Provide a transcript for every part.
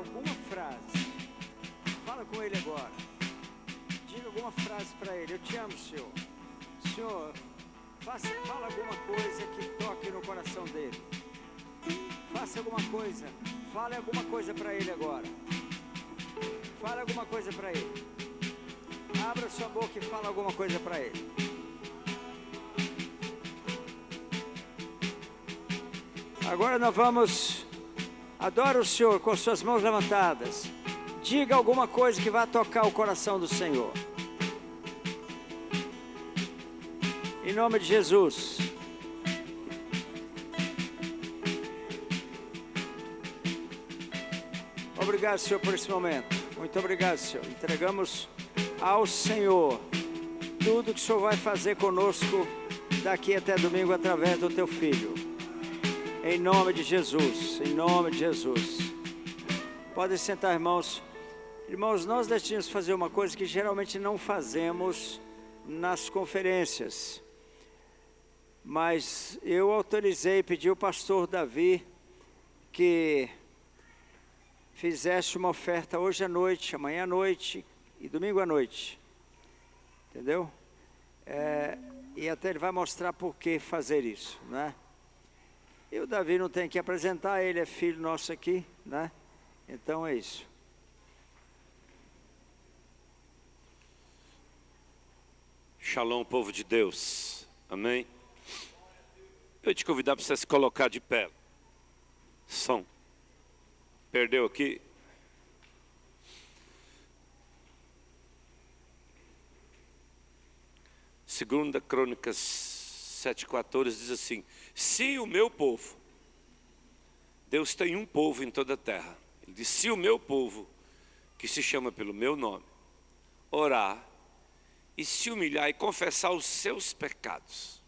alguma frase. Fala com ele agora. Diga alguma frase para ele. Eu te amo, Senhor. Senhor, fala alguma coisa que toque no coração dele. Faça alguma coisa. Fale alguma coisa para ele agora. Fale alguma coisa para ele. Abra sua boca e fala alguma coisa para ele. Agora nós vamos. Adora o Senhor com suas mãos levantadas. Diga alguma coisa que vai tocar o coração do Senhor. Em nome de Jesus. Obrigado, Senhor, por esse momento. Muito obrigado, Senhor. Entregamos ao Senhor tudo que o Senhor vai fazer conosco daqui até domingo através do Teu Filho. Em nome de Jesus. Em nome de Jesus. Podem sentar, irmãos. Irmãos, nós decidimos fazer uma coisa que geralmente não fazemos nas conferências. Mas eu autorizei, pedi ao pastor Davi que fizesse uma oferta hoje à noite, amanhã à noite e domingo à noite. Entendeu? E até ele vai mostrar por que fazer isso, né? E o Davi não tem que apresentar, ele é filho nosso aqui, né? Então é isso. Shalom, povo de Deus. Amém? Eu ia te convidar para você se colocar de pé. Som. Perdeu aqui? Segunda Crônicas 7,14 diz assim: se o meu povo, Deus tem um povo em toda a terra. Ele diz: se o meu povo, que se chama pelo meu nome, orar e se humilhar e confessar os seus pecados.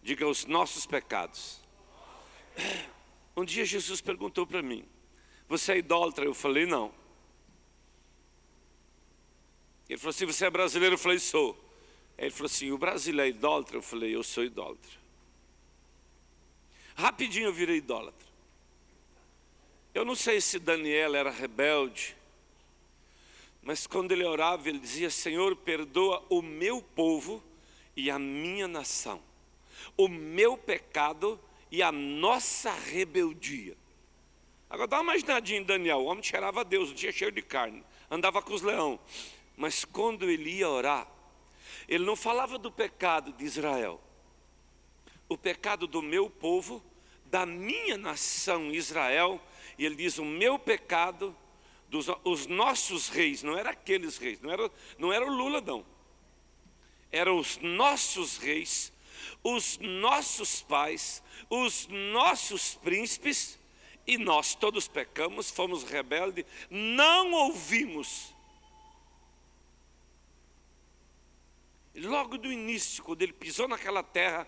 Diga os nossos pecados. Um dia Jesus perguntou para mim: você é idólatra? Eu falei: não. Ele falou assim: você é brasileiro? Eu falei: sou. Ele falou assim: o Brasil é idólatra? Eu falei: eu sou idólatra. Rapidinho eu virei idólatra. Eu não sei se Daniel era rebelde, mas quando ele orava, ele dizia: Senhor, perdoa o meu povo e a minha nação, o meu pecado e a nossa rebeldia. Agora dá uma imaginadinha em Daniel. O homem cheirava a Deus, não tinha cheiro de carne, andava com os leões. Mas quando ele ia orar, ele não falava do pecado de Israel, o pecado do meu povo, da minha nação Israel. E ele diz: o meu pecado, os nossos reis, não era aqueles reis, não era o Lula não, eram os nossos reis, os nossos pais, os nossos príncipes, e nós todos pecamos, fomos rebeldes, não ouvimos. Logo do início, quando ele pisou naquela terra,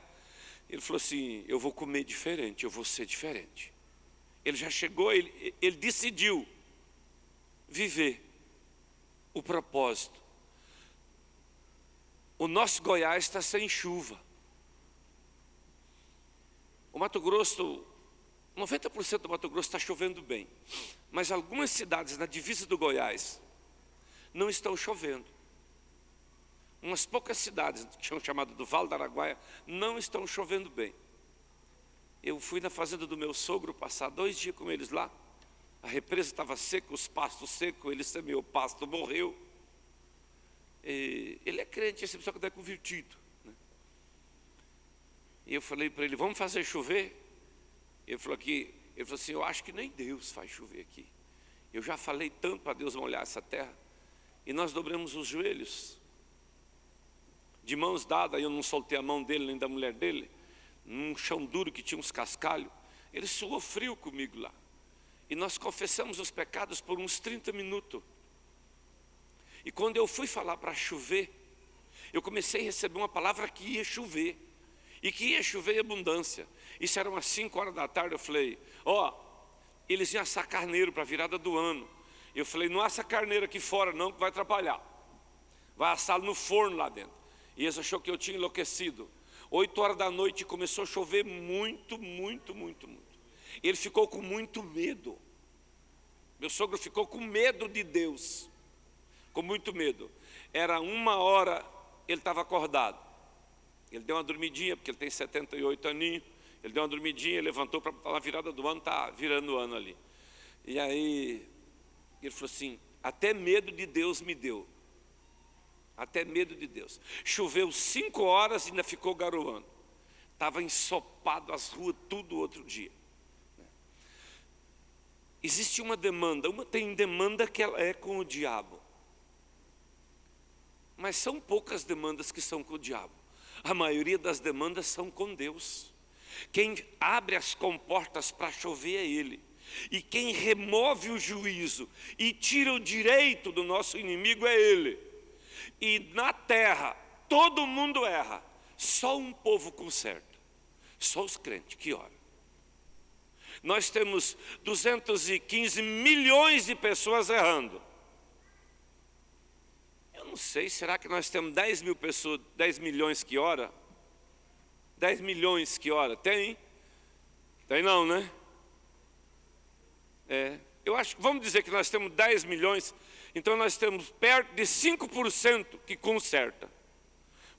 ele falou assim: eu vou comer diferente, eu vou ser diferente. Ele já chegou, ele decidiu viver o propósito. O nosso Goiás está sem chuva. O Mato Grosso, 90% do Mato Grosso está chovendo bem, mas algumas cidades na divisa do Goiás não estão chovendo. Umas poucas cidades, que são chamadas do Vale do Araguaia, não estão chovendo bem. Eu fui na fazenda do meu sogro passar 2 dias com eles lá. A represa estava seca, os pastos secos, ele semeou o pasto, morreu. Ele é crente, esse pessoal que está convertido, né? E eu falei para ele: vamos fazer chover? Ele falou assim: eu acho que nem Deus faz chover aqui. Eu já falei tanto para Deus molhar essa terra. E nós dobramos os joelhos, de mãos dadas. Eu não soltei a mão dele nem da mulher dele, num chão duro que tinha uns cascalhos. Ele suou frio comigo lá. E nós confessamos os pecados por uns 30 minutos. E quando eu fui falar para chover, eu comecei a receber uma palavra que ia chover. E que ia chover em abundância. Isso era umas 5 horas da tarde. Eu falei: eles iam assar carneiro para a virada do ano. Eu falei: não assa carneiro aqui fora não, que vai atrapalhar. Vai assar no forno lá dentro. E eles achou que eu tinha enlouquecido. 8 horas da noite começou a chover muito, muito, muito, muito. Ele ficou com muito medo. Meu sogro ficou com medo de Deus, com muito medo. Era 1h, ele estava acordado. Ele deu uma dormidinha, porque ele tem 78 aninhos. Ele deu uma dormidinha, levantou para falar, virada do ano, está virando o ano ali. E aí, ele falou assim, até medo de Deus me deu. Até medo de Deus. Choveu 5 horas e ainda ficou garoando. Estava ensopado as ruas tudo outro dia. Existe uma demanda, tem demanda que ela é com o diabo. Mas são poucas demandas que são com o diabo. A maioria das demandas são com Deus. Quem abre as comportas para chover é Ele. E quem remove o juízo e tira o direito do nosso inimigo é Ele. E na terra, todo mundo erra. Só um povo conserta. Só os crentes que oram. Nós temos 215 milhões de pessoas errando. Eu não sei, será que nós temos 10 mil pessoas, 10 milhões que ora? 10 milhões que ora? Tem? Tem não, né? Eu acho que, vamos dizer que nós temos 10 milhões, então nós temos perto de 5% que conserta.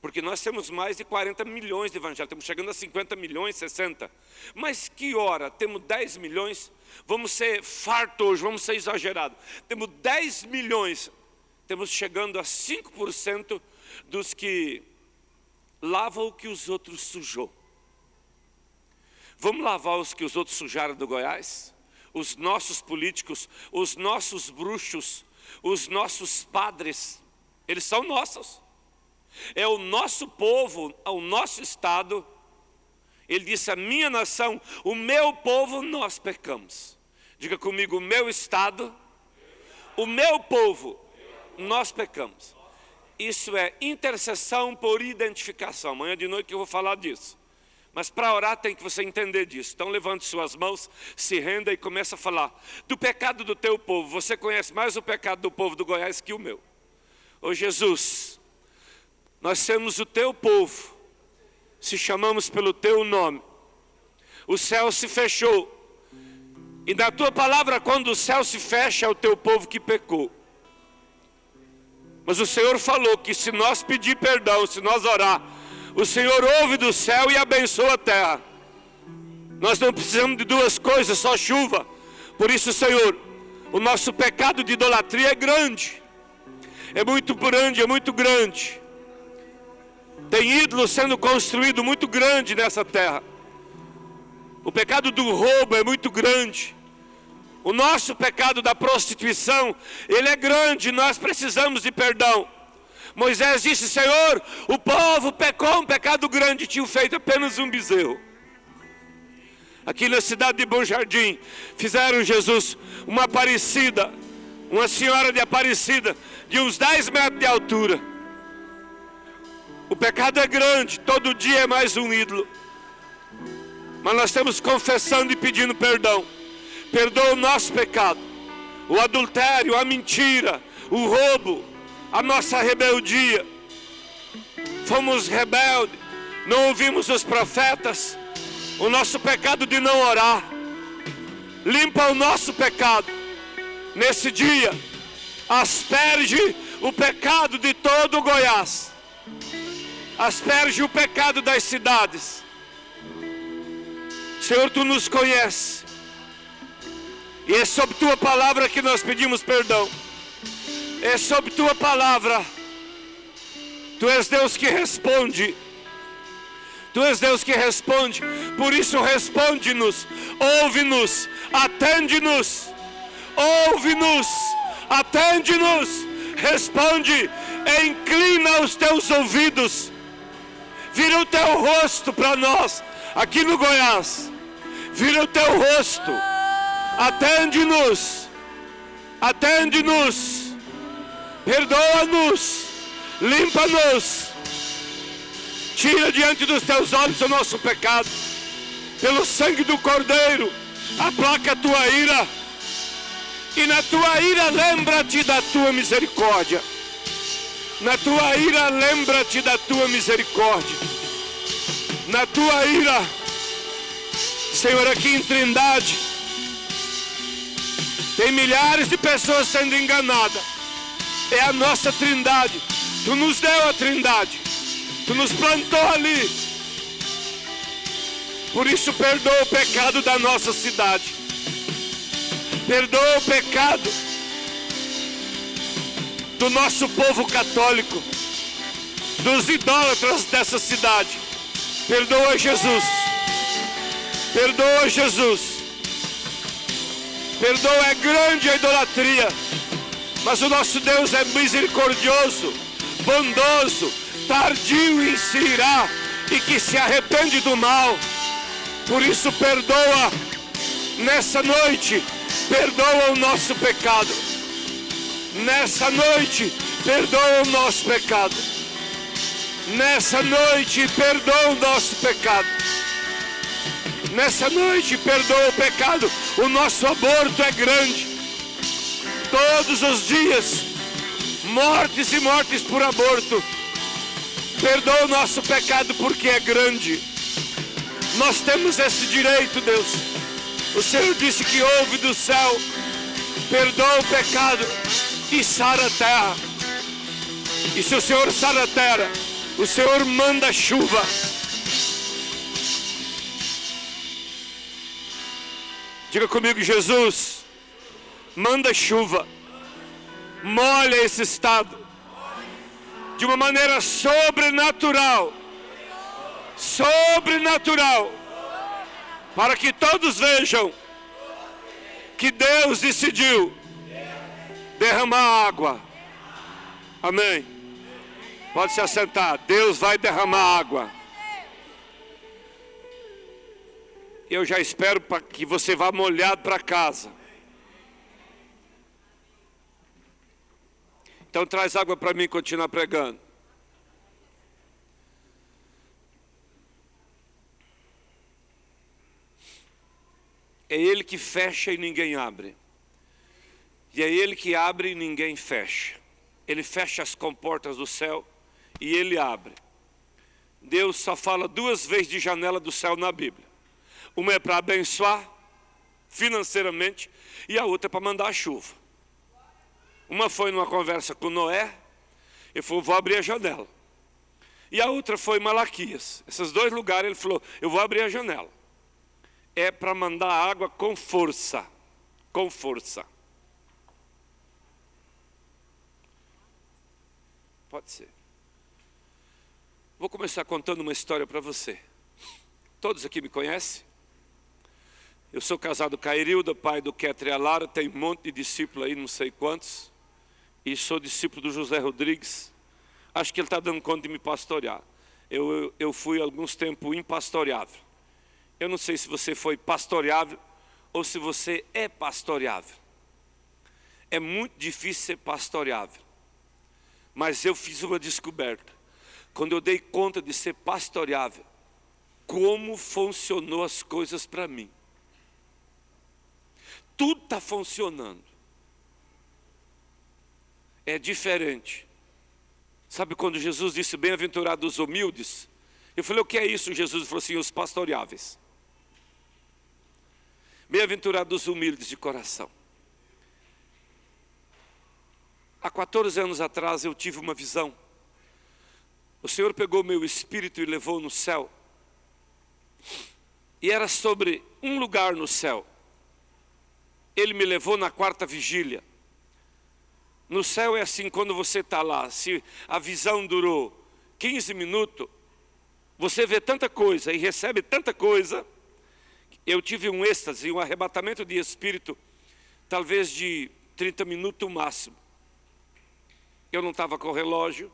Porque nós temos mais de 40 milhões de evangélicos, estamos chegando a 50 milhões, 60. Mas que hora? Temos 10 milhões, vamos ser fartos hoje, vamos ser exagerados. Temos 10 milhões, estamos chegando a 5% dos que lavam o que os outros sujou. Vamos lavar os que os outros sujaram do Goiás? Os nossos políticos, os nossos bruxos, os nossos padres, eles são nossos. É o nosso povo, é o nosso estado. Ele disse, a minha nação, o meu povo, nós pecamos. Diga comigo, o meu estado, o meu povo, nós pecamos. Isso é intercessão por identificação. Amanhã de noite que eu vou falar disso. Mas para orar tem que você entender disso. Então levante suas mãos, se renda e começa a falar do pecado do teu povo. Você conhece mais o pecado do povo do Goiás que o meu. Ô Jesus, nós temos o teu povo, se chamamos pelo teu nome. O céu se fechou. E na tua palavra, quando o céu se fecha, é o teu povo que pecou. Mas o Senhor falou que se nós pedir perdão, se nós orar, o Senhor ouve do céu e abençoa a terra. Nós não precisamos de duas coisas, só chuva. Por isso, Senhor, o nosso pecado de idolatria é grande. É muito grande, é muito grande. Tem ídolo sendo construído muito grande nessa terra. O pecado do roubo é muito grande. O nosso pecado da prostituição, ele é grande, nós precisamos de perdão. Moisés disse, Senhor, o povo pecou um pecado grande, tinha feito apenas um bezerro. Aqui na cidade de Bom Jardim, fizeram Jesus uma Aparecida, uma senhora de Aparecida, de uns 10 metros de altura. O pecado é grande, todo dia é mais um ídolo. Mas nós estamos confessando e pedindo perdão. Perdoa o nosso pecado, o adultério, a mentira, o roubo, a nossa rebeldia. Fomos rebeldes, não ouvimos os profetas, o nosso pecado de não orar. Limpa o nosso pecado. Nesse dia, asperge o pecado de todo o Goiás. Asperge o pecado das cidades. Senhor, Tu nos conheces. E é sob Tua palavra que nós pedimos perdão. É sob Tua palavra. Tu és Deus que responde. Tu és Deus que responde. Por isso responde-nos, ouve-nos, atende-nos. Ouve-nos, atende-nos, responde, inclina os Teus ouvidos. Vira o Teu rosto para nós, aqui no Goiás. Vira o Teu rosto. Atende-nos, atende-nos, perdoa-nos, limpa-nos, tira diante dos Teus olhos o nosso pecado, pelo sangue do Cordeiro, aplaca a Tua ira, e na Tua ira lembra-te da Tua misericórdia, na Tua ira lembra-te da Tua misericórdia, na Tua ira, Senhor, aqui em Trindade, Tem milhares de pessoas sendo enganadas. É a nossa trindade. Tu nos deu a trindade. Tu nos plantou ali. Por isso perdoa o pecado da nossa cidade. Perdoa o pecado do nosso povo católico, dos idólatras dessa cidade. Perdoa, Jesus. Perdoa, Jesus. Perdoa, é grande a idolatria, mas o nosso Deus é misericordioso, bondoso, tardio em se irar e que se arrepende do mal. Por isso perdoa nessa noite, perdoa o nosso pecado. Nessa noite, perdoa o nosso pecado. Nessa noite, perdoa o nosso pecado. Nessa noite, perdoa o pecado. O nosso aborto é grande. Todos os dias, mortes e mortes por aborto. Perdoa o nosso pecado porque é grande. Nós temos esse direito, Deus. O Senhor disse que ouve do céu, perdoa o pecado e sara a terra. E se o Senhor sara a terra, o Senhor manda chuva. Diga comigo, Jesus, manda chuva, molha esse estado de uma maneira sobrenatural, para que todos vejam que Deus decidiu derramar água. Amém. Pode se assentar. Deus vai derramar água. Eu já espero para que você vá molhado para casa. Então traz água para mim continuar pregando. É Ele que fecha e ninguém abre. E é Ele que abre e ninguém fecha. Ele fecha as comportas do céu e Ele abre. Deus só fala 2 vezes de janela do céu na Bíblia. Uma é para abençoar financeiramente e a outra é para mandar a chuva. Uma foi numa conversa com Noé, ele falou, vou abrir a janela. E a outra foi em Malaquias. Esses 2 lugares ele falou, eu vou abrir a janela. É para mandar água com força. Com força. Pode ser. Vou começar contando uma história para você. Todos aqui me conhecem? Eu sou casado com a Irilda, pai do Ketri e a Lara, tem um monte de discípulos aí, não sei quantos. E sou discípulo do José Rodrigues. Acho que ele está dando conta de me pastorear. Eu fui alguns tempos impastoreável. Eu não sei se você foi pastoreável ou se você é pastoreável. É muito difícil ser pastoreável. Mas eu fiz uma descoberta. Quando eu dei conta de ser pastoreável, como funcionou as coisas para mim. Tudo está funcionando. É diferente. Sabe quando Jesus disse, bem-aventurados os humildes? Eu falei, o que é isso? Jesus falou assim, os pastoreáveis. Bem-aventurados os humildes de coração. Há 14 anos atrás eu tive uma visão. O Senhor pegou meu espírito e levou no céu. E era sobre um lugar no céu. Ele me levou na 4ª vigília. No céu é assim, quando você está lá, se a visão durou 15 minutos, você vê tanta coisa e recebe tanta coisa. Eu tive um êxtase, um arrebatamento de espírito, talvez de 30 minutos no máximo. Eu não estava com o relógio.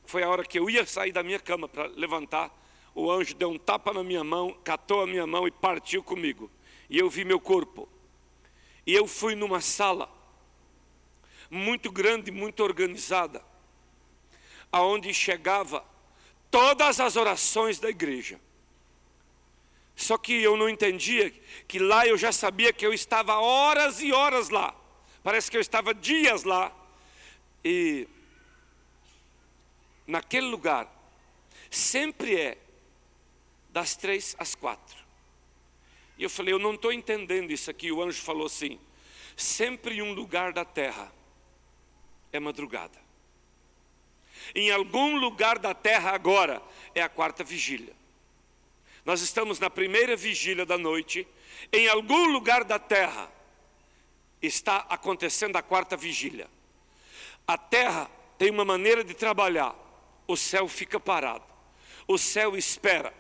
Foi a hora que eu ia sair da minha cama para levantar. O anjo deu um tapa na minha mão, catou a minha mão e partiu comigo. E eu vi meu corpo. E eu fui numa sala muito grande, muito organizada, aonde chegava todas as orações da igreja. Só que eu não entendia que lá eu já sabia que eu estava horas e horas lá. Parece que eu estava dias lá. E naquele lugar sempre é das 3 às 4. E eu falei, eu não estou entendendo isso aqui. O anjo falou assim, sempre em um lugar da terra é madrugada. Em algum lugar da terra agora é a quarta vigília. Nós estamos na primeira vigília da noite. Em algum lugar da terra está acontecendo a quarta vigília. A terra tem uma maneira de trabalhar. O céu fica parado. O céu espera.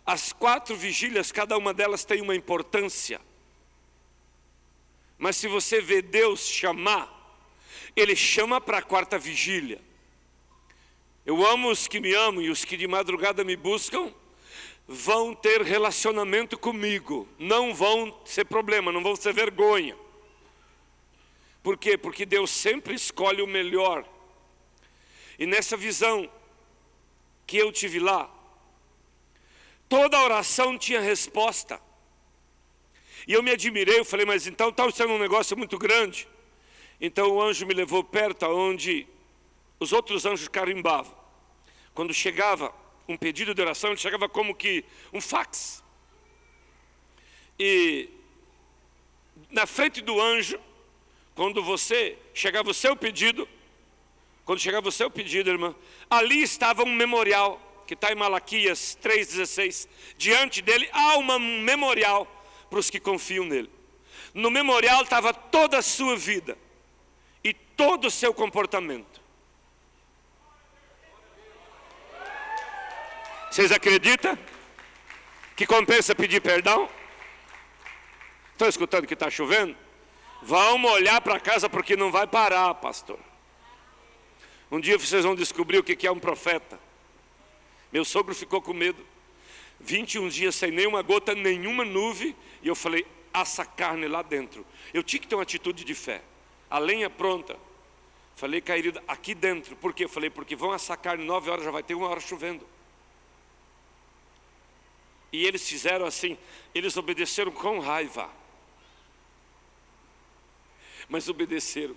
As 4 vigílias, cada uma delas tem uma importância. Mas se você vê Deus chamar, Ele chama para a quarta vigília. Eu amo os que me amam, e os que de madrugada me buscam vão ter relacionamento comigo. Não vão ser problema, não vão ser vergonha. Por quê? Porque Deus sempre escolhe o melhor. E nessa visão que eu tive lá, toda oração tinha resposta. E eu me admirei, eu falei, mas então está sendo um negócio muito grande. Então o anjo me levou perto aonde os outros anjos carimbavam. Quando chegava um pedido de oração, ele chegava como que um fax. E na frente do anjo, quando chegava o seu pedido, irmã, ali estava um memorial, que está em Malaquias 3,16. Diante dele há um memorial para os que confiam nele. No memorial estava toda a sua vida e todo o seu comportamento. Vocês acreditam que compensa pedir perdão? Estão escutando que está chovendo? Vão molhar para casa porque não vai parar, pastor. Um dia vocês vão descobrir o que é um profeta. Meu sogro ficou com medo. 21 dias sem nenhuma gota, nenhuma nuvem. E eu falei, assa carne lá dentro. Eu tinha que ter uma atitude de fé. A lenha pronta. Falei, querida, aqui dentro. Por quê? Eu falei, porque vão assar carne 9 horas, já vai ter 1 hora chovendo. E eles fizeram assim, eles obedeceram com raiva. Mas obedeceram.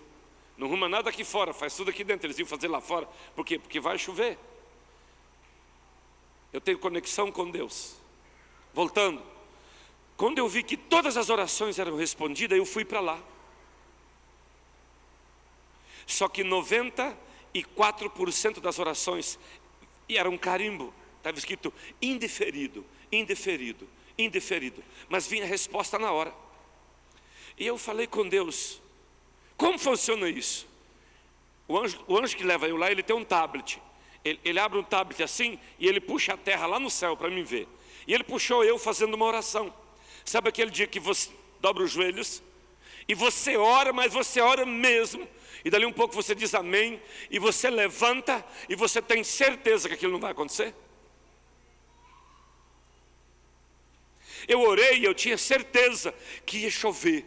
Não arruma nada aqui fora, faz tudo aqui dentro. Eles iam fazer lá fora. Por quê? Porque vai chover. Eu tenho conexão com Deus. Voltando. Quando eu vi que todas as orações eram respondidas, eu fui para lá. Só que 94% das orações eram um carimbo. Estava escrito indeferido, indeferido, indeferido. Mas vinha a resposta na hora. E eu falei com Deus, como funciona isso? O anjo que leva eu lá, ele tem um tablet. Ele abre um tablet assim e ele puxa a terra lá no céu para mim ver. E ele puxou eu fazendo uma oração. Sabe aquele dia que você dobra os joelhos e você ora, mas você ora mesmo. E dali um pouco você diz amém. E você levanta e você tem certeza que aquilo não vai acontecer? Eu orei e eu tinha certeza que ia chover.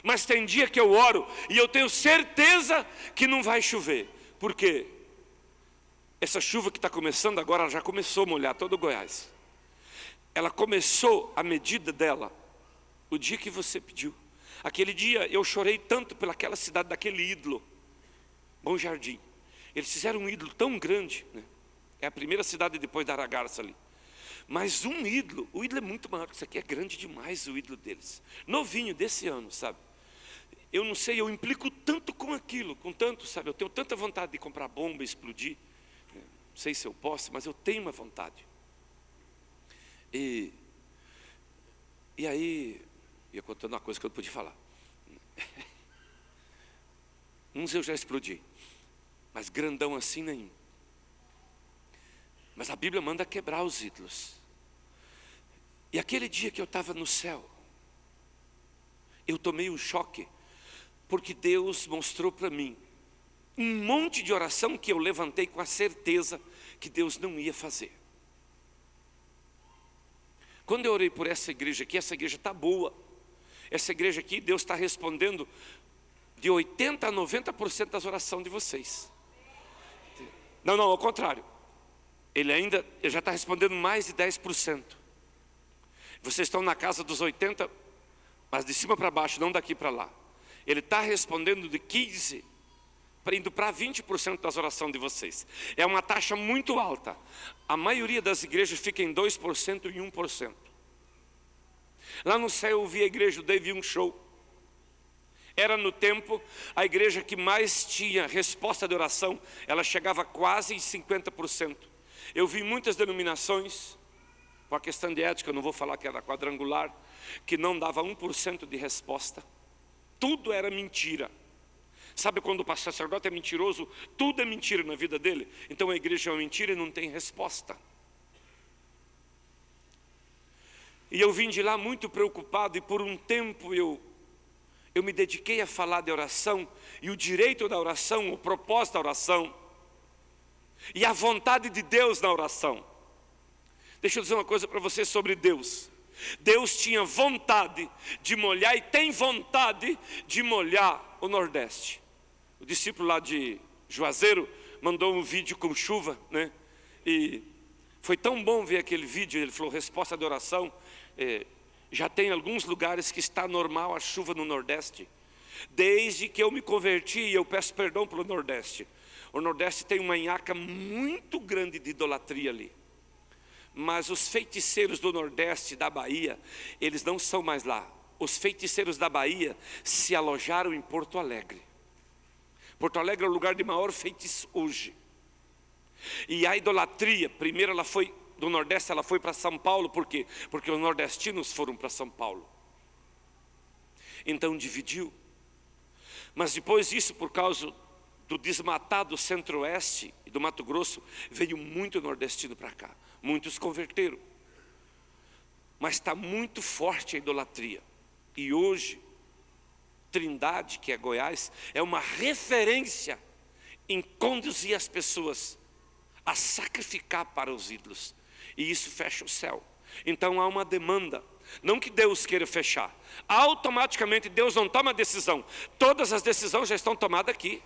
Mas tem dia que eu oro e eu tenho certeza que não vai chover. Por quê? Essa chuva que está começando agora, ela já começou a molhar todo o Goiás. Ela começou a medida dela o dia que você pediu. Aquele dia eu chorei tanto pelaquela cidade, daquele ídolo, Bom Jardim. Eles fizeram um ídolo tão grande, né? É a primeira cidade depois da Aragarça ali. Mas um ídolo, o ídolo é muito maior que isso aqui, é grande demais o ídolo deles. Novinho desse ano, sabe? Eu não sei, eu implico tanto com aquilo, com tanto, sabe? Eu tenho tanta vontade de comprar bomba e explodir. Não sei se eu posso, mas eu tenho uma vontade. E aí, ia contando uma coisa que eu não podia falar. Uns eu já explodi, mas grandão assim nenhum. Mas a Bíblia manda quebrar os ídolos. E aquele dia que eu estava no céu, eu tomei um choque, porque Deus mostrou para mim um monte de oração que eu levantei com a certeza que Deus não ia fazer. Quando eu orei por essa igreja aqui, essa igreja está boa. Essa igreja aqui, Deus está respondendo de 80% a 90% das orações de vocês. Não, ao contrário. Ele já está respondendo mais de 10%. Vocês estão na casa dos 80%, mas de cima para baixo, não daqui para lá. Ele está respondendo de 15% indo para 20% das orações de vocês. É uma taxa muito alta. A maioria das igrejas fica em 2% e 1%. Lá no céu eu vi a igreja do David um show. Era no tempo a igreja que mais tinha resposta de oração. Ela chegava quase em 50%. Eu vi muitas denominações, por questão de ética, eu não vou falar que era quadrangular, que não dava 1% de resposta. Tudo era mentira. Sabe quando o sacerdote é mentiroso? Tudo é mentira na vida dele. Então a igreja é uma mentira e não tem resposta. E eu vim de lá muito preocupado, e por um tempo eu me dediquei a falar de oração, e o direito da oração, o propósito da oração, e a vontade de Deus na oração. Deixa eu dizer uma coisa para você sobre Deus. Deus tinha vontade de molhar, e tem vontade de molhar o Nordeste. O discípulo lá de Juazeiro mandou um vídeo com chuva, né? E foi tão bom ver aquele vídeo. Ele falou, resposta de oração. Já tem alguns lugares que está normal a chuva no Nordeste. Desde que eu me converti, e eu peço perdão pelo Nordeste. O Nordeste tem uma nhaca muito grande de idolatria ali. Mas os feiticeiros do Nordeste, da Bahia, eles não são mais lá. Os feiticeiros da Bahia se alojaram em Porto Alegre. Porto Alegre é o lugar de maior feitiço hoje. E a idolatria, primeiro ela foi do Nordeste, ela foi para São Paulo. Por quê? Porque os nordestinos foram para São Paulo. Então dividiu. Mas depois disso, por causa do desmatado centro-oeste e do Mato Grosso, veio muito nordestino para cá. Muitos converteram. Mas está muito forte a idolatria. E hoje, Trindade, que é Goiás, é uma referência em conduzir as pessoas a sacrificar para os ídolos. E isso fecha o céu. Então há uma demanda. Não que Deus queira fechar. Automaticamente Deus não toma decisão. Todas as decisões já estão tomadas aqui.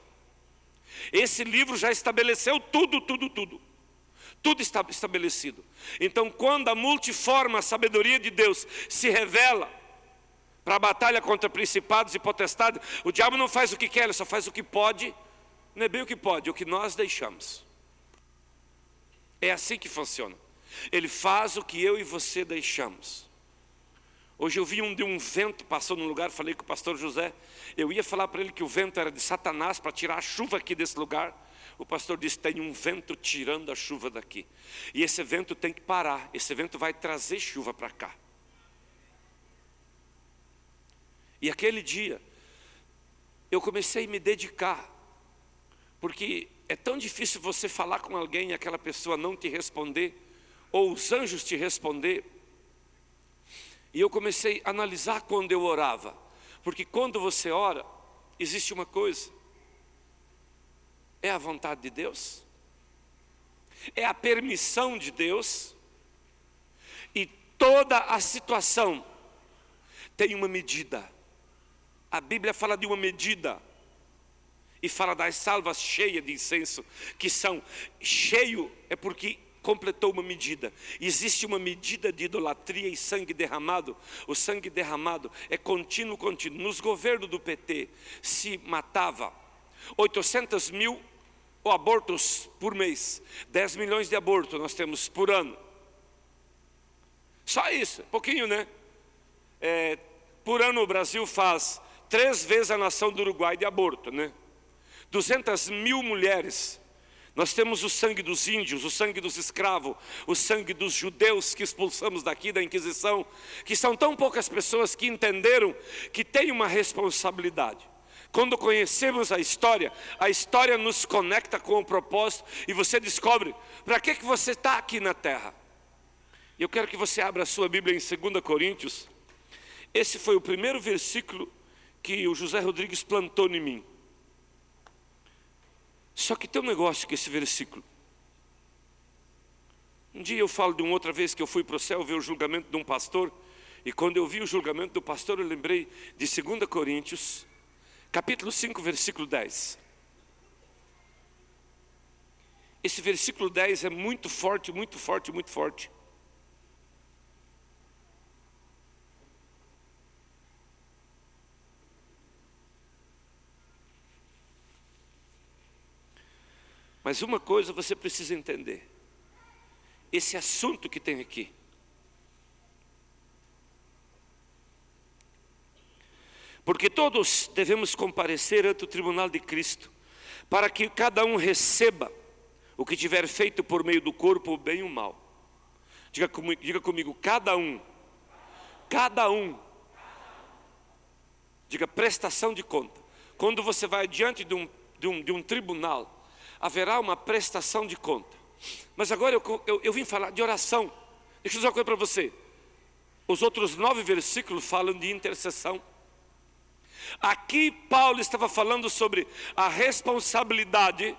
Esse livro já estabeleceu tudo. Tudo está estabelecido. Então quando a multiforme sabedoria de Deus se revela para a batalha contra principados e potestades, o diabo não faz o que quer, ele só faz o que pode. Não é bem o que pode, é o que nós deixamos. É assim que funciona. Ele faz o que eu e você deixamos. Hoje eu vi um vento passou num lugar, falei com o pastor José. Eu ia falar para ele que o vento era de Satanás para tirar a chuva aqui desse lugar. O pastor disse, tem um vento tirando a chuva daqui. E esse vento tem que parar. Esse vento vai trazer chuva para cá. E aquele dia, eu comecei a me dedicar. Porque é tão difícil você falar com alguém e aquela pessoa não te responder, ou os anjos te responder. E eu comecei a analisar quando eu orava. Porque quando você ora, existe uma coisa. É a vontade de Deus. É a permissão de Deus. E toda a situação tem uma medida. A Bíblia fala de uma medida. E fala das salvas cheias de incenso. Que são cheio é porque completou uma medida. Existe uma medida de idolatria e sangue derramado. O sangue derramado é contínuo. Nos governos do PT se matava 800 mil abortos por mês. 10 milhões de abortos nós temos por ano. Só isso, pouquinho, né? Por ano o Brasil faz 3 vezes a nação do Uruguai de aborto, né? 200 mil mulheres. Nós temos o sangue dos índios, o sangue dos escravos, o sangue dos judeus que expulsamos daqui da Inquisição, que são tão poucas pessoas que entenderam que tem uma responsabilidade. Quando conhecemos a história nos conecta com o propósito e você descobre para que você está aqui na terra. E eu quero que você abra a sua Bíblia em 2 Coríntios. Esse foi o primeiro versículo que o José Rodrigues plantou em mim. Só que tem um negócio com esse versículo. Um dia eu falo de uma outra vez que eu fui para o céu ver o julgamento de um pastor. E quando eu vi o julgamento do pastor, eu lembrei de 2 Coríntios, capítulo 5, versículo 10. Esse versículo 10 é muito forte, muito forte, muito forte. Mas uma coisa você precisa entender. Esse assunto que tem aqui Porque todos devemos comparecer ante o tribunal de Cristo, para que cada um receba o que tiver feito por meio do corpo, o bem e o mal. Diga comigo, cada um. Cada um. Diga, prestação de conta. Quando você vai diante de um tribunal, haverá uma prestação de conta. Mas agora eu vim falar de oração. Deixa eu dizer uma coisa para você. Os outros 9 versículos falam de intercessão. Aqui Paulo estava falando sobre a responsabilidade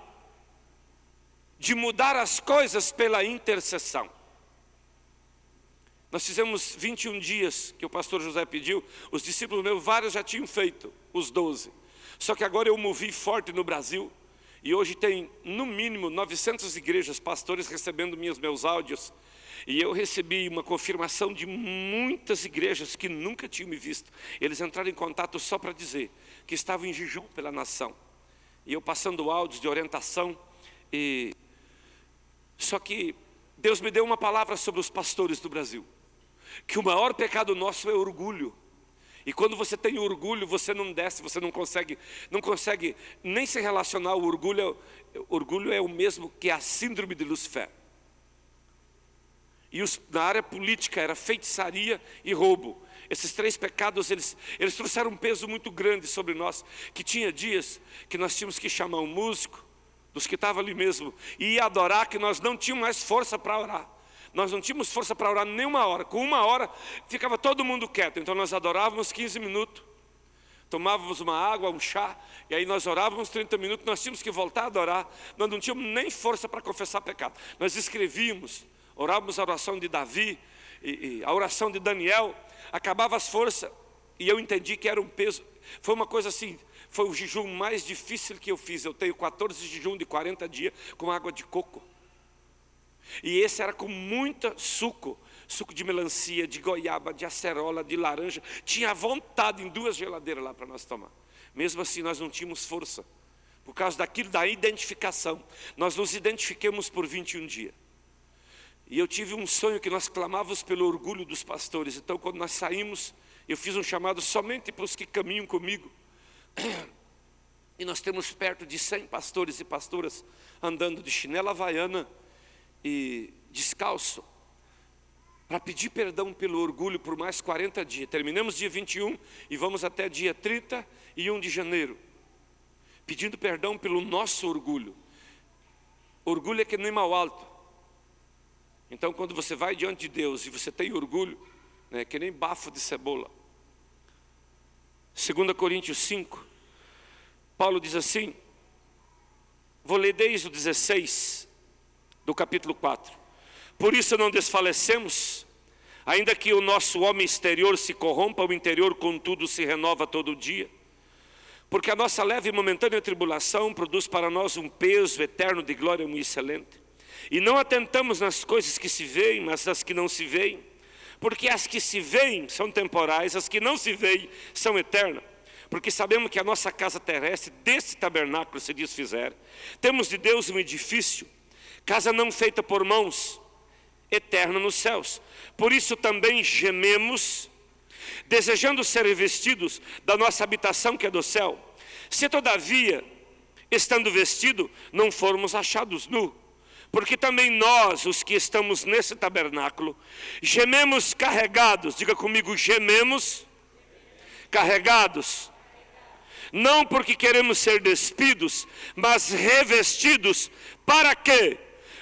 de mudar as coisas pela intercessão. Nós fizemos 21 dias que o pastor José pediu. Os discípulos meus, vários já tinham feito, os 12. Só que agora eu movi forte no Brasil. E hoje tem no mínimo 900 igrejas, pastores recebendo meus áudios. E eu recebi uma confirmação de muitas igrejas que nunca tinham me visto. Eles entraram em contato só para dizer que estavam em jejum pela nação. E eu passando áudios de orientação. Só que Deus me deu uma palavra sobre os pastores do Brasil. Que o maior pecado nosso é orgulho. E quando você tem orgulho, você não desce, você não consegue nem se relacionar. O orgulho é o mesmo que a síndrome de Lucifer. E na área política era feitiçaria e roubo. Esses 3 pecados, eles trouxeram um peso muito grande sobre nós. Que tinha dias que nós tínhamos que chamar um músico, dos que estavam ali mesmo, e ia adorar, que nós não tínhamos mais força para orar. Nós não tínhamos força para orar nem uma hora. Com 1 hora, ficava todo mundo quieto. Então nós adorávamos 15 minutos. Tomávamos uma água, um chá, e aí nós orávamos 30 minutos. Nós tínhamos que voltar a adorar. Nós não tínhamos nem força para confessar pecado. Nós escrevíamos. Orávamos a oração de Davi, e a oração de Daniel, acabava as forças, e eu entendi que era um peso. Foi uma coisa assim, foi o jejum mais difícil que eu fiz. Eu tenho 14 jejum de 40 dias com água de coco. E esse era com muita suco de melancia, de goiaba, de acerola, de laranja. Tinha vontade em 2 geladeiras lá para nós tomar. Mesmo assim nós não tínhamos força, por causa daquilo da identificação. Nós nos identificamos por 21 dias. E eu tive um sonho que nós clamávamos pelo orgulho dos pastores. Então quando nós saímos, eu fiz um chamado somente para os que caminham comigo. E nós temos perto de 100 pastores e pastoras andando de chinela havaiana e descalço, para pedir perdão pelo orgulho por mais 40 dias. Terminamos dia 21 e vamos até dia 31 de janeiro, pedindo perdão pelo nosso orgulho. Orgulho é que nem mal alto. Então quando você vai diante de Deus e você tem orgulho, é que nem bafo de cebola. 2 Coríntios 5, Paulo diz assim, vou ler desde o 16 do capítulo 4. Por isso não desfalecemos, ainda que o nosso homem exterior se corrompa, o interior contudo se renova todo dia. Porque a nossa leve e momentânea tribulação produz para nós um peso eterno de glória muito excelente. E não atentamos nas coisas que se veem, mas nas que não se veem. Porque as que se veem são temporais, as que não se veem são eternas. Porque sabemos que a nossa casa terrestre, desse tabernáculo se desfizer. Temos de Deus um edifício, casa não feita por mãos, eterna nos céus. Por isso também gememos, desejando ser revestidos da nossa habitação que é do céu. Se todavia, estando vestido, não formos achados nu. Porque também nós, os que estamos nesse tabernáculo, gememos carregados. Diga comigo, gememos carregados. Não porque queremos ser despidos, mas revestidos, para que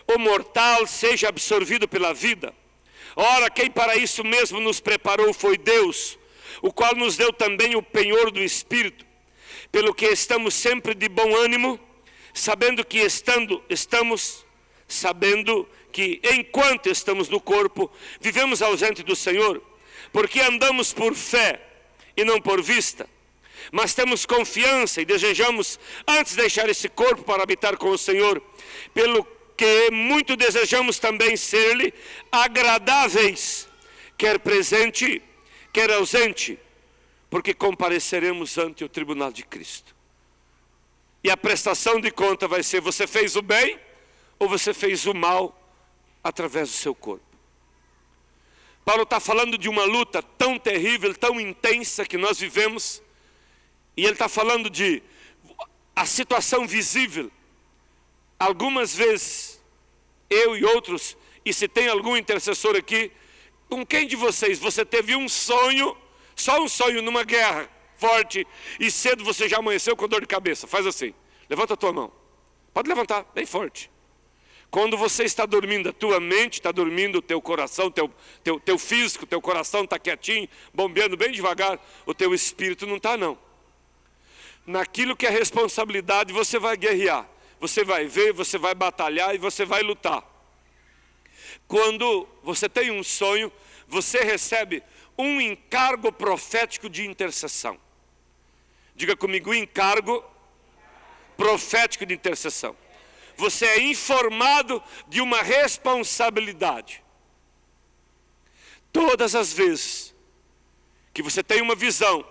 o mortal seja absorvido pela vida. Ora, quem para isso mesmo nos preparou foi Deus, o qual nos deu também o penhor do Espírito, pelo que estamos sempre de bom ânimo, sabendo que enquanto estamos no corpo, vivemos ausente do Senhor, porque andamos por fé e não por vista. Mas temos confiança e desejamos antes deixar esse corpo para habitar com o Senhor, pelo que muito desejamos também ser-lhe agradáveis, quer presente, quer ausente, porque compareceremos ante o tribunal de Cristo. E a prestação de conta vai ser, você fez o bem ou você fez o mal através do seu corpo. Paulo está falando de uma luta tão terrível, tão intensa que nós vivemos, E ele está falando de a situação visível. Algumas vezes, eu e outros, e se tem algum intercessor aqui, com quem de vocês você teve um sonho, só um sonho numa guerra forte, e cedo você já amanheceu com dor de cabeça? Faz assim, levanta a tua mão. Pode levantar, bem forte. Quando você está dormindo, a tua mente está dormindo, o teu coração, teu físico, teu coração está quietinho, bombeando bem devagar, o teu espírito não está não. Naquilo que é responsabilidade, você vai guerrear. Você vai ver, você vai batalhar e você vai lutar. Quando você tem um sonho, você recebe um encargo profético de intercessão. Diga comigo, encargo profético de intercessão. Você é informado de uma responsabilidade. Todas as vezes que você tem uma visão,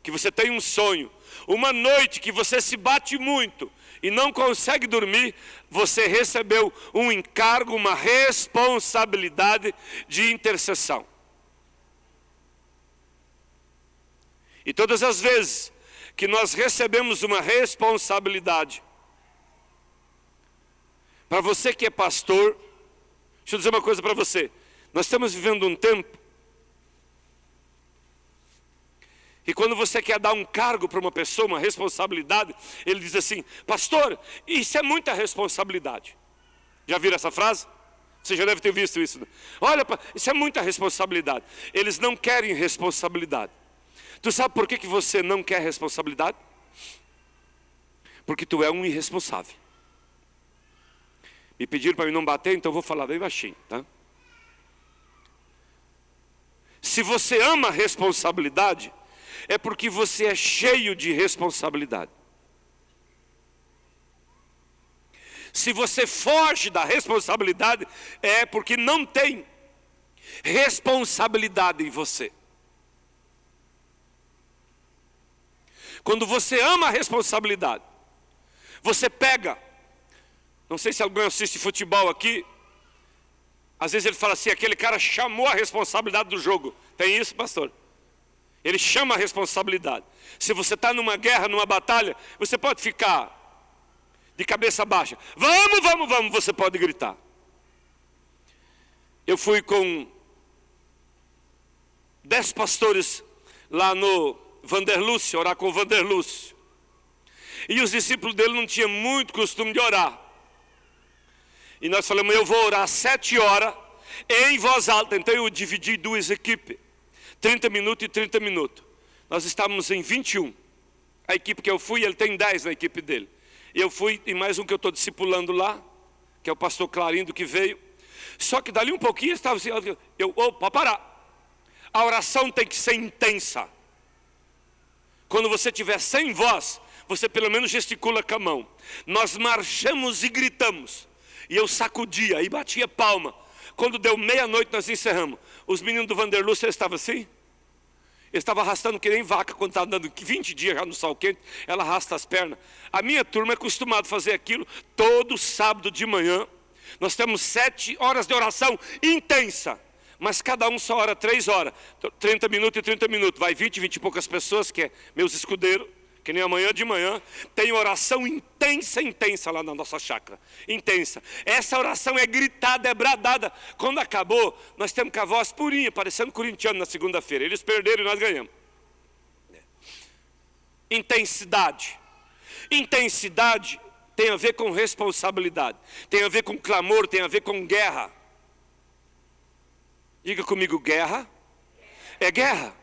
que você tem um sonho, uma noite que você se bate muito e não consegue dormir, você recebeu um encargo, uma responsabilidade de intercessão. E todas as vezes que nós recebemos uma responsabilidade, para você que é pastor, deixa eu dizer uma coisa para você. Nós estamos vivendo um tempo e quando você quer dar um cargo para uma pessoa, uma responsabilidade, ele diz assim, pastor, isso é muita responsabilidade. Já viram essa frase? Você já deve ter visto isso, né? Olha, isso é muita responsabilidade. Eles não querem responsabilidade. Tu sabe por que você não quer responsabilidade? Porque tu é um irresponsável. Me pediram para mim não bater, então eu vou falar bem baixinho, tá? Se você ama a responsabilidade, é porque você é cheio de responsabilidade. Se você foge da responsabilidade, é porque não tem responsabilidade em você. Quando você ama a responsabilidade, você pega, não sei se alguém assiste futebol aqui, às vezes ele fala assim, aquele cara chamou a responsabilidade do jogo. Tem isso, pastor? Ele chama a responsabilidade. Se você está numa guerra, numa batalha, você pode ficar de cabeça baixa. Vamos, vamos, vamos, você pode gritar. Eu fui com 10 pastores lá no Vanderlúcio, orar com o Vanderlúcio. E os discípulos dele não tinham muito costume de orar. E nós falamos, eu vou orar 7 horas em voz alta. Então eu dividi 2 equipes. 30 minutos e 30 minutos. Nós estávamos em 21. A equipe que eu fui, ele tem 10 na equipe dele. Eu fui e mais um que eu estou discipulando lá, que é o pastor Clarindo que veio. Só que dali um pouquinho estava assim, opa, parar. A oração tem que ser intensa. Quando você estiver sem voz, você pelo menos gesticula com a mão. Nós marchamos e gritamos. E eu sacudia e batia palma. Quando deu meia-noite nós encerramos. Os meninos do Vanderlúcio estavam assim. Eles estavam arrastando que nem vaca quando estava andando 20 dias já no sol quente. Ela arrasta as pernas. A minha turma é acostumada a fazer aquilo todo sábado de manhã. Nós temos 7 horas de oração intensa. Mas cada um só ora 3 horas. 30 minutos e 30 minutos. Vai 20 e poucas pessoas, que é meus escudeiros. Que nem amanhã de manhã, tem oração intensa lá na nossa chácara. Intensa. Essa oração é gritada, é bradada. Quando acabou, nós temos com a voz purinha, parecendo corintiano na segunda-feira. Eles perderam e nós ganhamos. Intensidade. Intensidade tem a ver com responsabilidade. Tem a ver com clamor, tem a ver com guerra. Diga comigo, guerra. É guerra.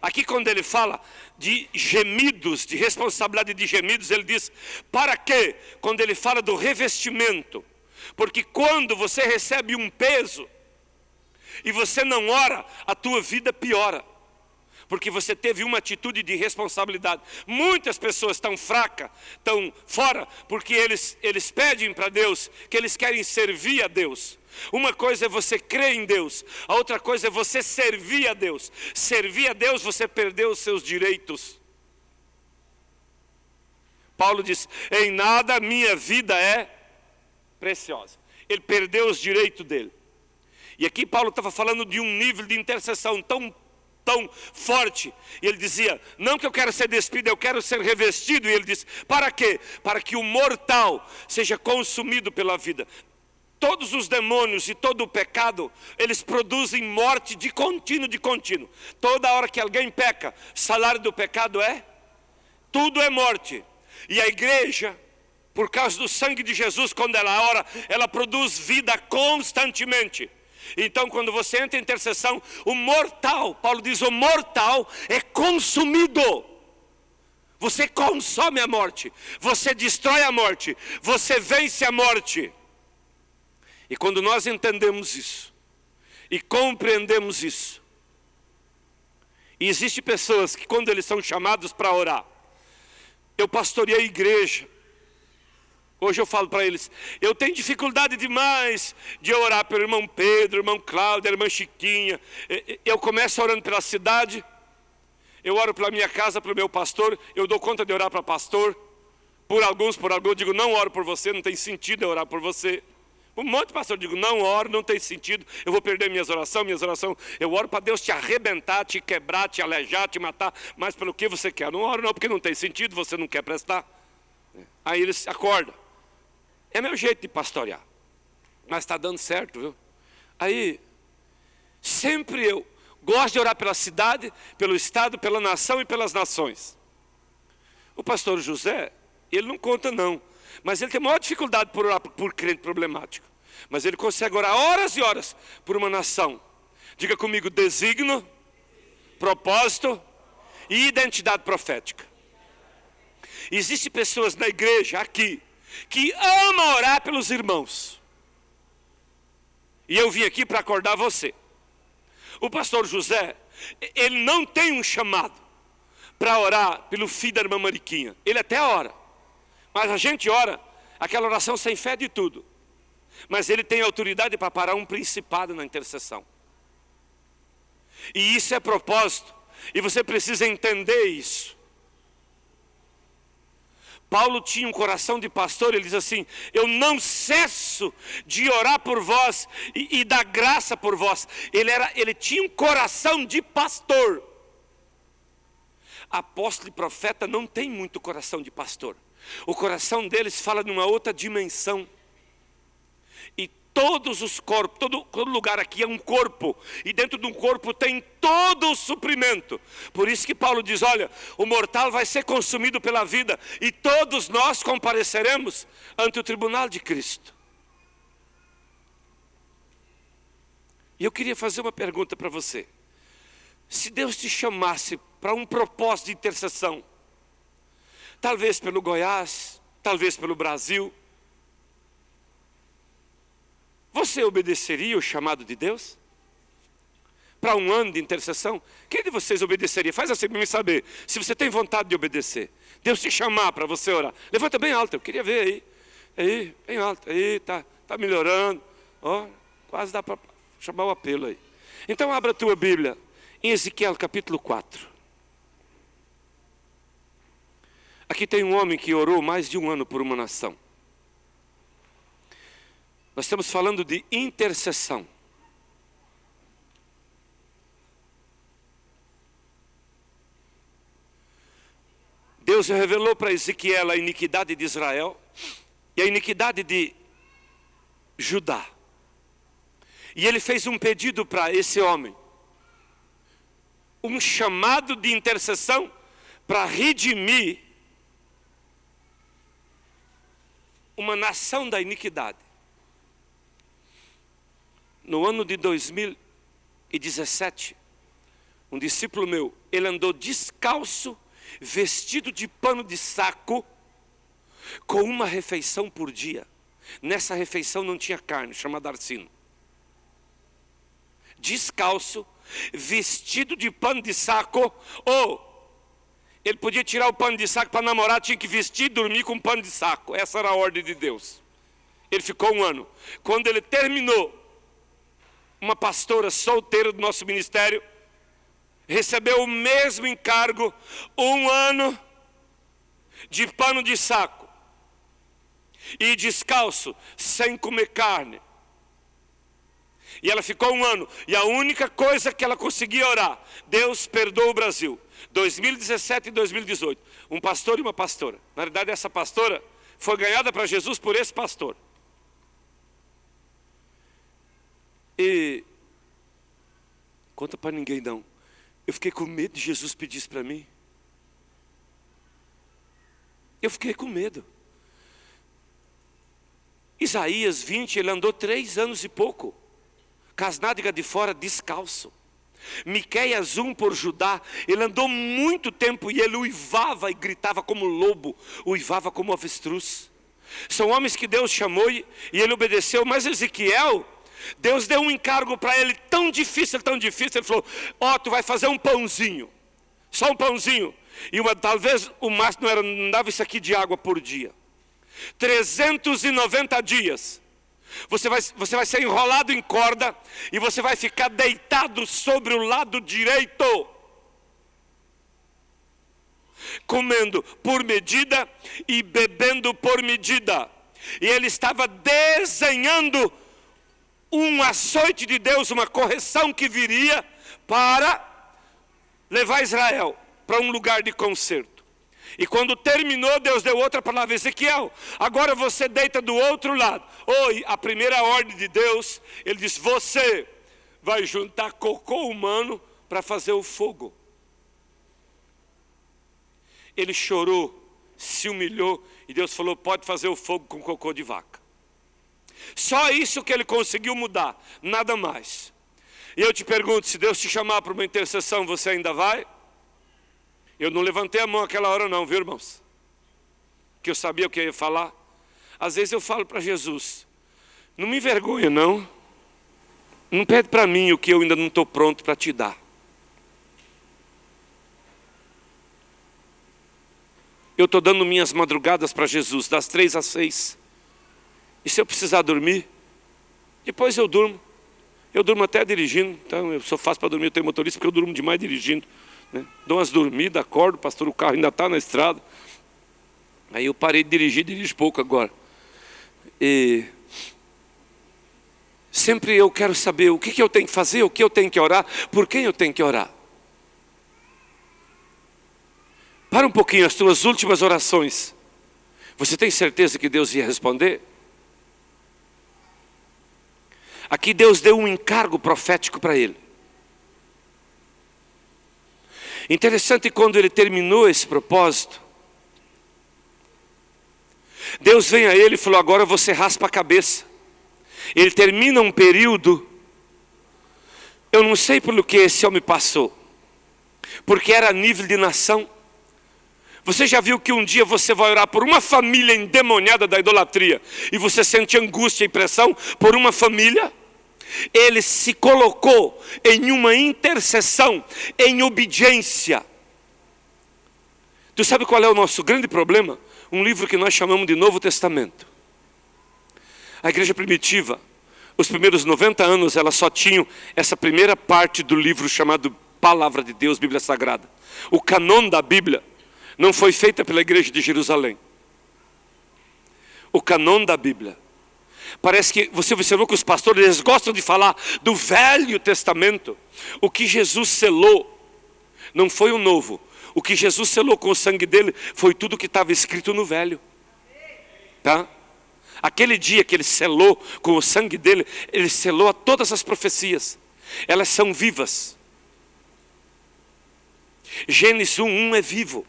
Aqui quando ele fala de gemidos, de responsabilidade de gemidos, ele diz, para quê? Quando ele fala do revestimento, porque quando você recebe um peso, e você não ora, a tua vida piora, porque você teve uma atitude de responsabilidade. Muitas pessoas estão fracas, estão fora, porque eles pedem para Deus, que eles querem servir a Deus. Uma coisa é você crer em Deus, a outra coisa é você servir a Deus. Servir a Deus, você perdeu os seus direitos. Paulo diz, em nada a minha vida é preciosa. Ele perdeu os direitos dele. E aqui Paulo estava falando de um nível de intercessão tão tão forte. E ele dizia, não que eu quero ser despido, eu quero ser revestido. E ele disse, para quê? Para que o mortal seja consumido pela vida. Todos os demônios e todo o pecado, eles produzem morte de contínuo, de contínuo. Toda hora que alguém peca, salário do pecado tudo é morte. E a igreja, por causa do sangue de Jesus, quando ela ora, ela produz vida constantemente. Então quando você entra em intercessão, o mortal, Paulo diz, o mortal é consumido. Você consome a morte, você destrói a morte, você vence a morte. E quando nós entendemos isso, e compreendemos isso, e existem pessoas que quando eles são chamados para orar, eu pastoreei a igreja, hoje eu falo para eles, eu tenho dificuldade demais de orar pelo irmão Pedro, irmão Cláudio, irmã Chiquinha. Eu começo orando pela cidade, eu oro pela minha casa, pelo meu pastor, eu dou conta de orar para pastor, por alguns, eu digo, não oro por você, não tem sentido eu orar por você. Um monte de pastor, eu digo, não oro, não tem sentido, eu vou perder minhas orações, eu oro para Deus te arrebentar, te quebrar, te alejar, te matar, mas pelo que você quer. Não oro não, porque não tem sentido, você não quer prestar. Aí eles acordam. É meu jeito de pastorear, mas está dando certo, viu? Aí, sempre eu gosto de orar pela cidade, pelo estado, pela nação e pelas nações. O pastor José, ele não conta não, mas ele tem maior dificuldade por orar por crente problemático. Mas ele consegue orar horas e horas por uma nação. Diga comigo, designo, propósito e identidade profética. Existem pessoas na igreja aqui que amam orar pelos irmãos. E eu vim aqui para acordar você. O pastor José, ele não tem um chamado para orar pelo filho da irmã Mariquinha. Ele até ora, mas a gente ora aquela oração sem fé de tudo. Mas ele tem autoridade para parar um principado na intercessão. E isso é propósito. E você precisa entender isso. Paulo tinha um coração de pastor. Ele diz assim, eu não cesso de orar por vós e dar graça por vós. Ele tinha um coração de pastor. Apóstolo e profeta não tem muito coração de pastor. O coração deles fala numa outra dimensão. E todos os corpos, todo lugar aqui é um corpo. E dentro de um corpo tem todo o suprimento. Por isso que Paulo diz, olha, o mortal vai ser consumido pela vida. E todos nós compareceremos ante o tribunal de Cristo. E eu queria fazer uma pergunta para você. Se Deus te chamasse para um propósito de intercessão, talvez pelo Goiás, talvez pelo Brasil, você obedeceria o chamado de Deus? Para um ano de intercessão? Quem de vocês obedeceria? Faz assim para me saber, se você tem vontade de obedecer. Deus te chamar para você orar. Levanta bem alto, eu queria ver aí. Aí, bem alto, aí, tá melhorando. Ó, quase dá para chamar o apelo aí. Então abra a tua Bíblia, em Ezequiel capítulo 4. Aqui tem um homem que orou mais de um ano por uma nação. Nós estamos falando de intercessão. Deus revelou para Ezequiel a iniquidade de Israel e a iniquidade de Judá. E ele fez um pedido para esse homem. Um chamado de intercessão para redimir uma nação da iniquidade. No ano de 2017, um discípulo meu, ele andou descalço, vestido de pano de saco, com uma refeição por dia. Nessa refeição não tinha carne, chamada arsino. Descalço, vestido de pano de saco, ou ele podia tirar o pano de saco para namorar, tinha que vestir e dormir com pano de saco. Essa era a ordem de Deus. Ele ficou um ano. Quando ele terminou, uma pastora solteira do nosso ministério recebeu o mesmo encargo, um ano de pano de saco e descalço, sem comer carne. E ela ficou 1 ano. E a única coisa que ela conseguia orar: Deus perdoa o Brasil. 2017 e 2018. Um pastor e uma pastora. Na verdade, essa pastora foi ganhada para Jesus por esse pastor. E conta para ninguém não. Eu fiquei com medo de Jesus pedir isso para mim. Eu fiquei com medo. Isaías 20, ele andou 3 anos e pouco, com as nádegas de fora, descalço. Miqueias 1 por Judá, ele andou muito tempo e ele uivava e gritava como lobo, uivava como avestruz. São homens que Deus chamou e ele obedeceu. Mas Ezequiel, Deus deu um encargo para ele tão difícil, ele falou: ó, tu vai fazer um pãozinho, só um pãozinho, e talvez o máximo não dava isso aqui de água por dia. 390 dias, você vai ser enrolado em corda, e você vai ficar deitado sobre o lado direito, comendo por medida e bebendo por medida. E ele estava desenhando um açoite de Deus, uma correção que viria para levar Israel para um lugar de conserto. E quando terminou, Deus deu outra palavra: Ezequiel, agora você deita do outro lado. Oi, a primeira ordem de Deus, ele disse: você vai juntar cocô humano para fazer o fogo. Ele chorou, se humilhou, e Deus falou: pode fazer o fogo com cocô de vaca. Só isso que ele conseguiu mudar, nada mais. E eu te pergunto, se Deus te chamar para uma intercessão, você ainda vai? Eu não levantei a mão aquela hora não, viu, irmãos? Que eu sabia o que eu ia falar. Às vezes eu falo para Jesus: não me envergonha não, não pede para mim o que eu ainda não estou pronto para te dar. Eu estou dando minhas madrugadas para Jesus, das 3 às 6. E se eu precisar dormir, depois eu durmo. Eu durmo até dirigindo. Então eu sou fácil para dormir, eu tenho motorista porque eu durmo demais dirigindo, né? Dou umas dormidas, acordo, pastor, o carro ainda está na estrada. Aí eu parei de dirigir, dirijo pouco agora. E sempre eu quero saber o que eu tenho que fazer, o que eu tenho que orar, por quem eu tenho que orar. Para um pouquinho, as tuas últimas orações, você tem certeza que Deus ia responder? Aqui Deus deu um encargo profético para ele. Interessante, quando ele terminou esse propósito, Deus vem a ele e falou: agora você raspa a cabeça. Ele termina um período, eu não sei pelo que esse homem passou, porque era a nível de nação. Você já viu que um dia você vai orar por uma família endemoniada da idolatria, e você sente angústia e pressão por uma família? Ele se colocou em uma intercessão, em obediência. Tu sabe qual é o nosso grande problema? Um livro que nós chamamos de Novo Testamento. A igreja primitiva, os primeiros 90 anos, ela só tinha essa primeira parte do livro chamado Palavra de Deus, Bíblia Sagrada. O canon da Bíblia não foi feita pela igreja de Jerusalém. O canon da Bíblia, parece que você observou que os pastores, eles gostam de falar do Velho Testamento. O que Jesus selou não foi o novo. O que Jesus selou com o sangue dele foi tudo que estava escrito no Velho, tá? Aquele dia que ele selou com o sangue dele, ele selou a todas as profecias. Elas são vivas. Gênesis 1:1 é vivo.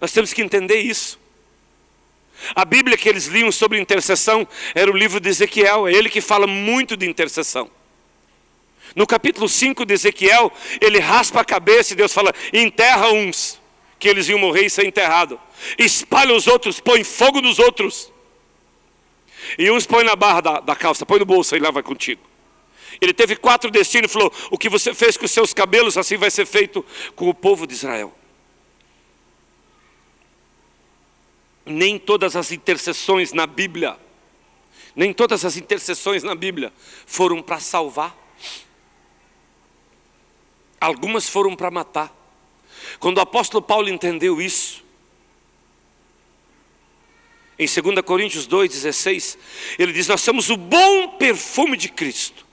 Nós temos que entender isso. A Bíblia que eles liam sobre intercessão era o livro de Ezequiel. É ele que fala muito de intercessão. No capítulo 5 de Ezequiel, ele raspa a cabeça e Deus fala: enterra uns, que eles iam morrer e ser enterrados. Espalha os outros, põe fogo nos outros. E uns põe na barra da calça, põe no bolso e lá vai contigo. Ele teve 4 destinos e falou: o que você fez com os seus cabelos, assim vai ser feito com o povo de Israel. Nem todas as intercessões na Bíblia, foram para salvar. Algumas foram para matar. Quando o apóstolo Paulo entendeu isso, em 2 Coríntios 2:16, ele diz: nós somos o bom perfume de Cristo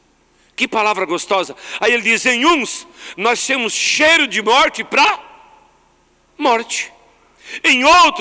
Que palavra gostosa. Aí ele diz, em uns nós temos cheiro de morte para morte. Em outros